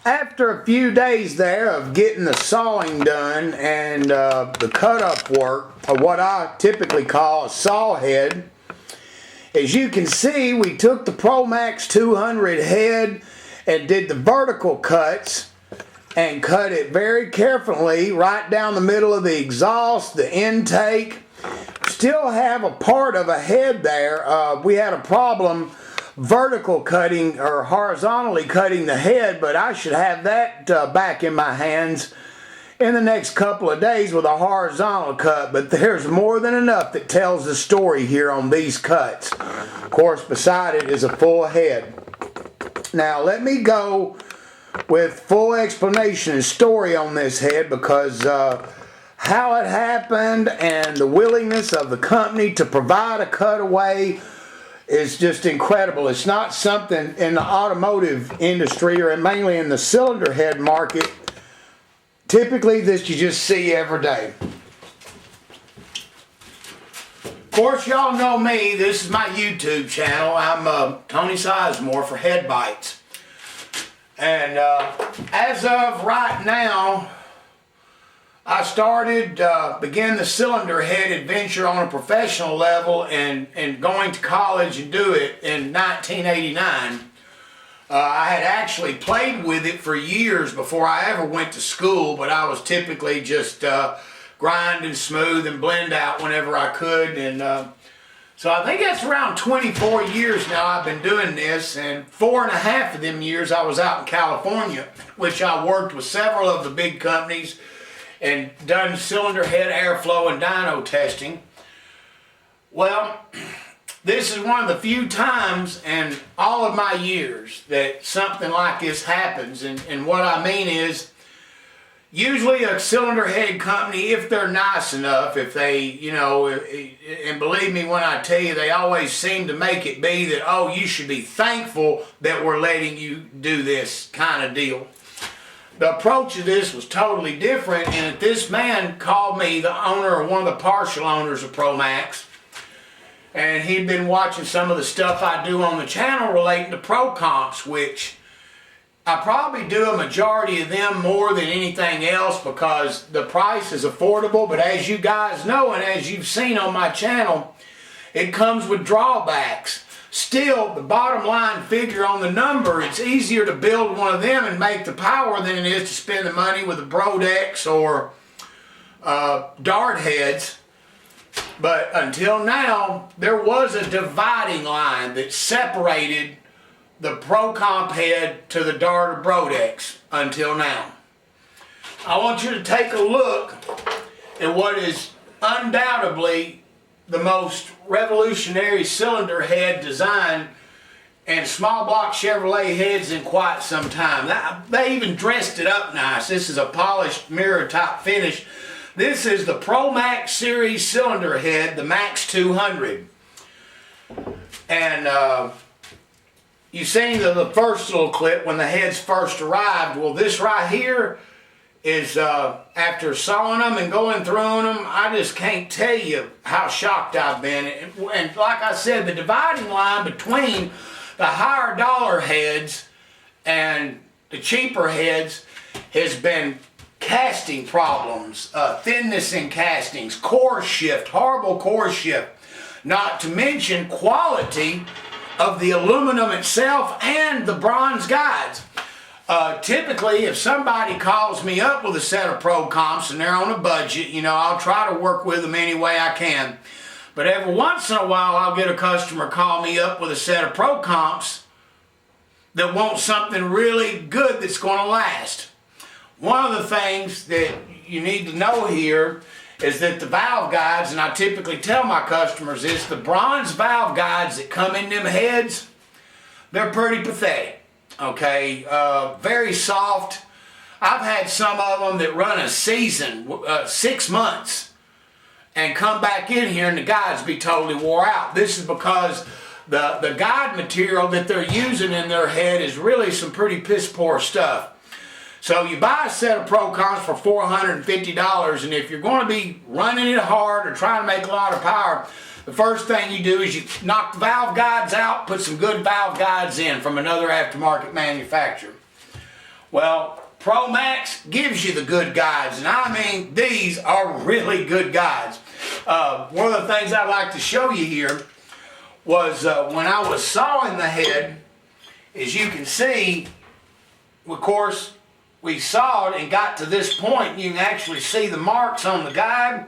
After a few days there of getting the sawing done and the cut-up work, or what I typically call a saw head, as you can see, we took the ProMaxx 200 head and did the vertical cuts and cut it very carefully right down the middle of the exhaust, the intake. Still have a part of a head there. We had a problem vertical cutting or horizontally cutting the head, but I should have that back in my hands in the next couple of days with a horizontal cut. But there's more than enough that tells the story here on these cuts. Of course, beside it is a full head. Now let me go with full explanation and story on this head, because how it happened and the willingness of the company to provide a cutaway is just incredible. It's not something in the automotive industry, or mainly in the cylinder head market, typically that you just see every day. Of course, y'all know me. This is my YouTube channel. I'm Tony Sizemore for Headbytes. And as of right now, I began the cylinder head adventure on a professional level and going to college and do it in 1989. I had actually played with it for years before I ever went to school, but I was typically just grind and smooth and blend out whenever I could. And so I think that's around 24 years now I've been doing this, and 4.5 of them years I was out in California, which I worked with several of the big companies and done cylinder head airflow and dyno testing. Well, this is one of the few times in all of my years that something like this happens. And what I mean is, usually a cylinder head company, if they're nice enough, if they, you know, and believe me when I tell you, they always seem to make it be that, oh, you should be thankful that we're letting you do this kind of deal. The approach of this was totally different, and this man called me, the owner, or one of the partial owners of ProMaxx, and he'd been watching some of the stuff I do on the channel relating to pro comps, which I probably do a majority of them more than anything else because the price is affordable. But as you guys know, and as you've seen on my channel, it comes with drawbacks. Still, the bottom line figure on the number, it's easier to build one of them and make the power than it is to spend the money with the Brodex or dart heads. But until now, there was a dividing line that separated the Pro Comp head to the dart or Brodex until now. I want you to take a look at what is undoubtedly the most revolutionary cylinder head design and small block Chevrolet heads in quite some time. They even dressed it up nice. This is a polished mirror type finish. This is the ProMaxx series cylinder head, the Max 200. And you've seen the first little clip when the heads first arrived. Well, this right here is after sawing them and going through them, I just can't tell you how shocked I've been. And like I said, the dividing line between the higher dollar heads and the cheaper heads has been casting problems, thinness in castings, core shift, horrible core shift, not to mention quality of the aluminum itself and the bronze guides. Typically, if somebody calls me up with a set of pro comps and they're on a budget, you know, I'll try to work with them any way I can. But every once in a while, I'll get a customer call me up with a set of pro comps that want something really good that's going to last. One of the things that you need to know here is that the valve guides, and I typically tell my customers this, the bronze valve guides that come in them heads, they're pretty pathetic. Okay, very soft. I've had some of them that run a season, 6 months, and come back in here and the guides be totally wore out. This is because the guide material that they're using in their head is really some pretty piss poor stuff. So you buy a set of Pro Comps for $450, and if you're going to be running it hard or trying to make a lot of power, the first thing you do is you knock the valve guides out, put some good valve guides in from another aftermarket manufacturer. Well, ProMaxx gives you the good guides, and I mean, these are really good guides. One of the things I'd like to show you here was when I was sawing the head, as you can see, of course, we sawed and got to this point. You can actually see the marks on the guide.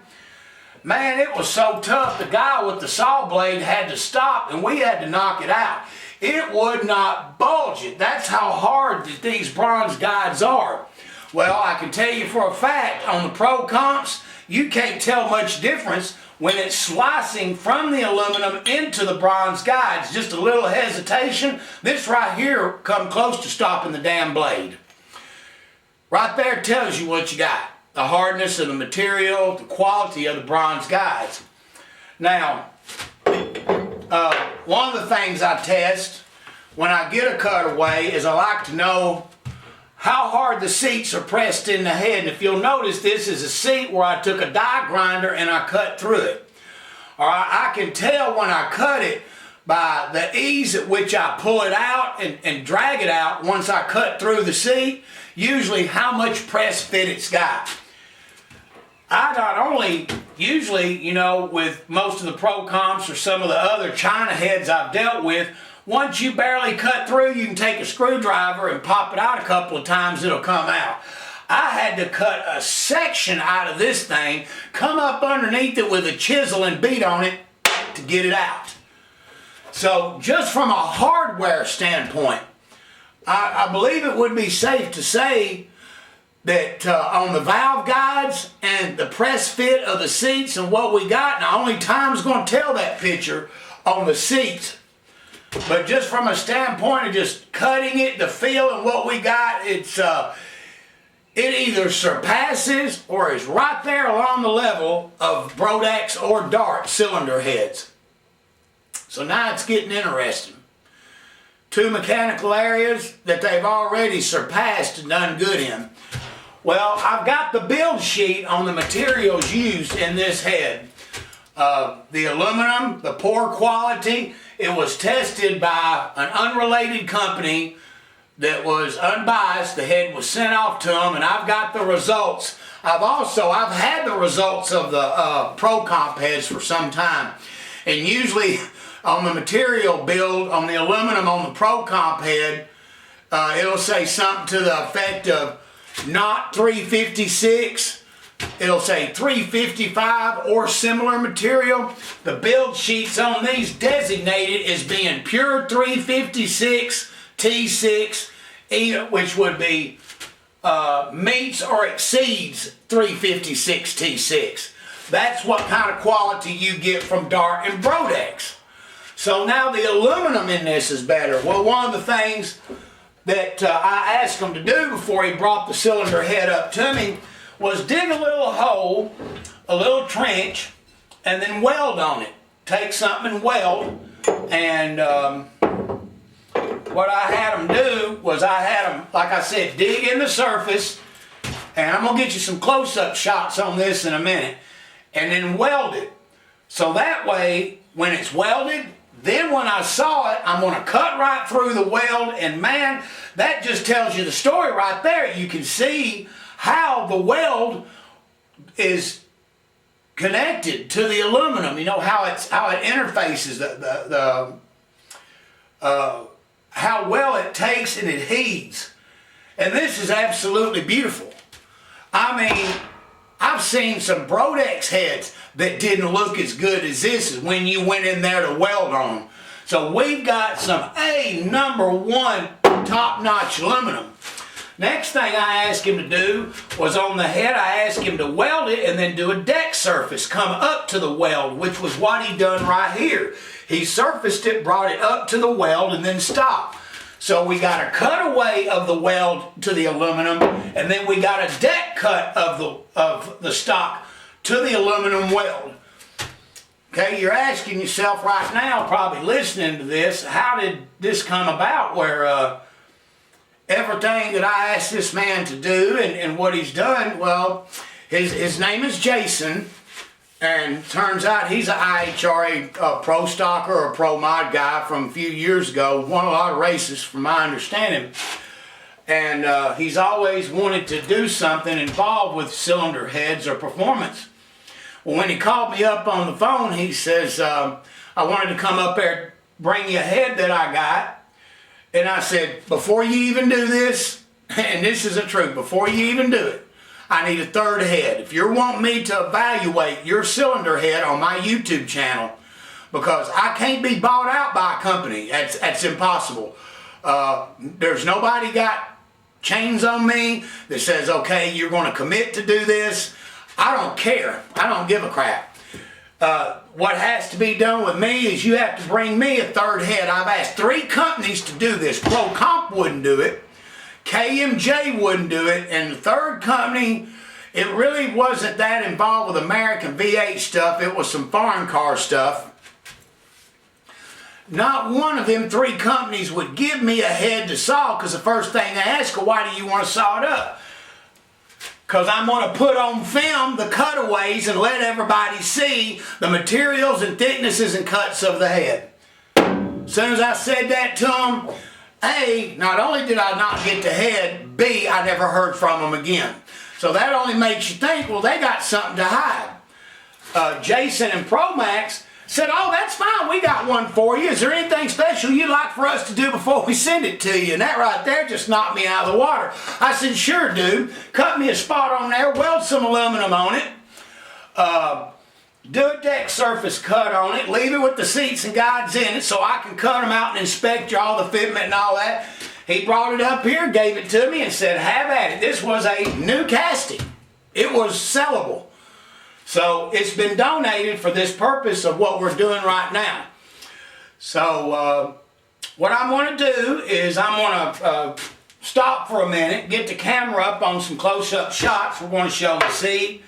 Man, it was so tough. The guy with the saw blade had to stop, and we had to knock it out. It would not budge it. That's how hard that these bronze guides are. Well, I can tell you for a fact, on the ProMaxx, you can't tell much difference when it's slicing from the aluminum into the bronze guides. Just a little hesitation. This right here come close to stopping the damn blade. Right there tells you what you got. The hardness of the material, the quality of the bronze guides. Now, one of the things I test when I get a cutaway is I like to know how hard the seats are pressed in the head. And if you'll notice, this is a seat where I took a die grinder and I cut through it. All right, I can tell when I cut it by the ease at which I pull it out and drag it out once I cut through the seat, usually how much press fit it's got. I not only, usually, you know, with most of the ProMaxx or some of the other China heads I've dealt with, once you barely cut through, you can take a screwdriver and pop it out a couple of times, it'll come out. I had to cut a section out of this thing, come up underneath it with a chisel and beat on it to get it out. So just from a hardware standpoint, I believe it would be safe to say that on the valve guides and the press fit of the seats and what we got, now only time's going to tell that picture on the seats. But just from a standpoint of just cutting it, the feel and what we got, it either surpasses or is right there along the level of ProMaxx or Dart cylinder heads. So now it's getting interesting. Two mechanical areas that they've already surpassed and done good in. Well, I've got the build sheet on the materials used in this head. The aluminum, the poor quality, it was tested by an unrelated company that was unbiased. The head was sent off to them, and I've got the results. I've had the results of the ProMaxx heads for some time. And usually on the material build, on the aluminum on the ProMaxx head, it'll say something to the effect of not 356, it'll say 355 or similar material. The build sheets on these designated as being pure 356 T6, which would be meets or exceeds 356 T6. That's what kind of quality you get from Dart and ProMaxx. So now the aluminum in this is better. Well, one of the things that I asked him to do before he brought the cylinder head up to me was dig a little hole, a little trench, and then weld on it. Take something and weld. And what I had him do was I had him, like I said, dig in the surface, and I'm going to get you some close-up shots on this in a minute, and then weld it. So that way, when it's welded, then when I saw it, I'm going to cut right through the weld, and man, that just tells you the story right there. You can see how the weld is connected to the aluminum. You know how it interfaces, how well it takes and adheres. And this is absolutely beautiful. I mean, I've seen some ProMaxx heads that didn't look as good as this is when you went in there to weld on them. So we've got some #1 top-notch aluminum. Next thing I asked him to do was on the head, I asked him to weld it and then do a deck surface, come up to the weld, which was what he done right here. He surfaced it, brought it up to the weld, and then stopped. So we got a cutaway of the weld to the aluminum, and then we got a deck cut of the stock to the aluminum weld. Okay, you're asking yourself right now, probably listening to this, how did this come about where everything that I asked this man to do and what he's done, well, his name is Jason, and turns out he's an IHRA pro stocker or pro mod guy from a few years ago, won a lot of races from my understanding. And he's always wanted to do something involved with cylinder heads or performance. Well, when he called me up on the phone, he says, I wanted to come up there, bring you a head that I got. And I said, before you even do this, and this is the truth, before you even do it, I need a third head. If you're wanting me to evaluate your cylinder head on my YouTube channel, because I can't be bought out by a company. That's impossible. There's nobody got chains on me that says, okay, you're going to commit to do this. I don't care. I don't give a crap. What has to be done with me is you have to bring me a third head. I've asked 3 companies to do this. ProMaxx wouldn't do it. KMJ wouldn't do it. And the third company, it really wasn't that involved with American V8 stuff. It was some foreign car stuff. Not one of them 3 companies would give me a head to saw, because the first thing they ask, why do you want to saw it up? Because I'm going to put on film the cutaways and let everybody see the materials and thicknesses and cuts of the head. As soon as I said that to them, A, not only did I not get the head, B, I never heard from them again. So that only makes you think, well, they got something to hide. Jason and ProMaxx said, oh, that's fine, we got one for you. Is there anything special you'd like for us to do before we send it to you? And that right there just knocked me out of the water. I said, sure, dude. Cut me a spot on there, weld some aluminum on it, do a deck surface cut on it, leave it with the seats and guides in it so I can cut them out and inspect all the fitment and all that. He brought it up here, gave it to me, and said, have at it. This was a new casting. It was sellable. So it's been donated for this purpose of what we're doing right now. So what I'm going to do is I'm going to stop for a minute, get the camera up on some close-up shots. We're going to show the seat,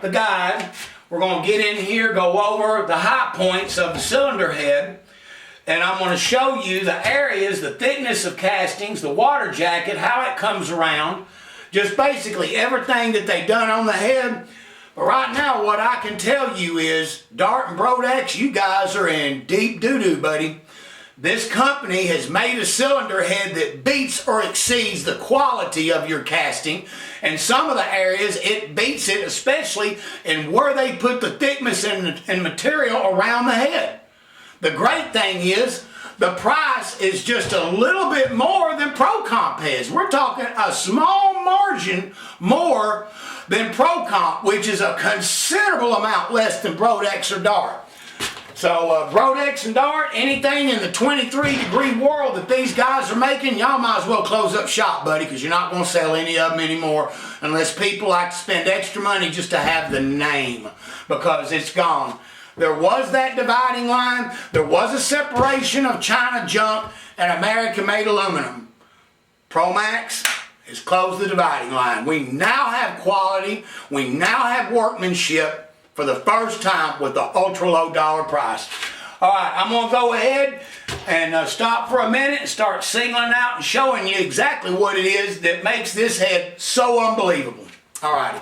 the guide. We're going to get in here, go over the high points of the cylinder head, and I'm going to show you the areas, the thickness of castings, the water jacket, how it comes around, just basically everything that they've done on the head. But right now, what I can tell you is, Dart and Brodex, you guys are in deep doo-doo, buddy. This company has made a cylinder head that beats or exceeds the quality of your casting. And some of the areas, it beats it, especially in where they put the thickness and material around the head. The great thing is, the price is just a little bit more than ProComp has. We're talking a small margin more than ProComp, which is a considerable amount less than Brodex or Dart. So Brodex and Dart, anything in the 23-degree world that these guys are making, y'all might as well close up shop, buddy, because you're not going to sell any of them anymore unless people like to spend extra money just to have the name, because it's gone. There was that dividing line. There was a separation of China junk and American-made aluminum. ProMaxx has closed the dividing line. We now have quality. We now have workmanship for the first time with the ultra-low dollar price. All right, I'm going to go ahead and stop for a minute and start singling out and showing you exactly what it is that makes this head so unbelievable. All righty.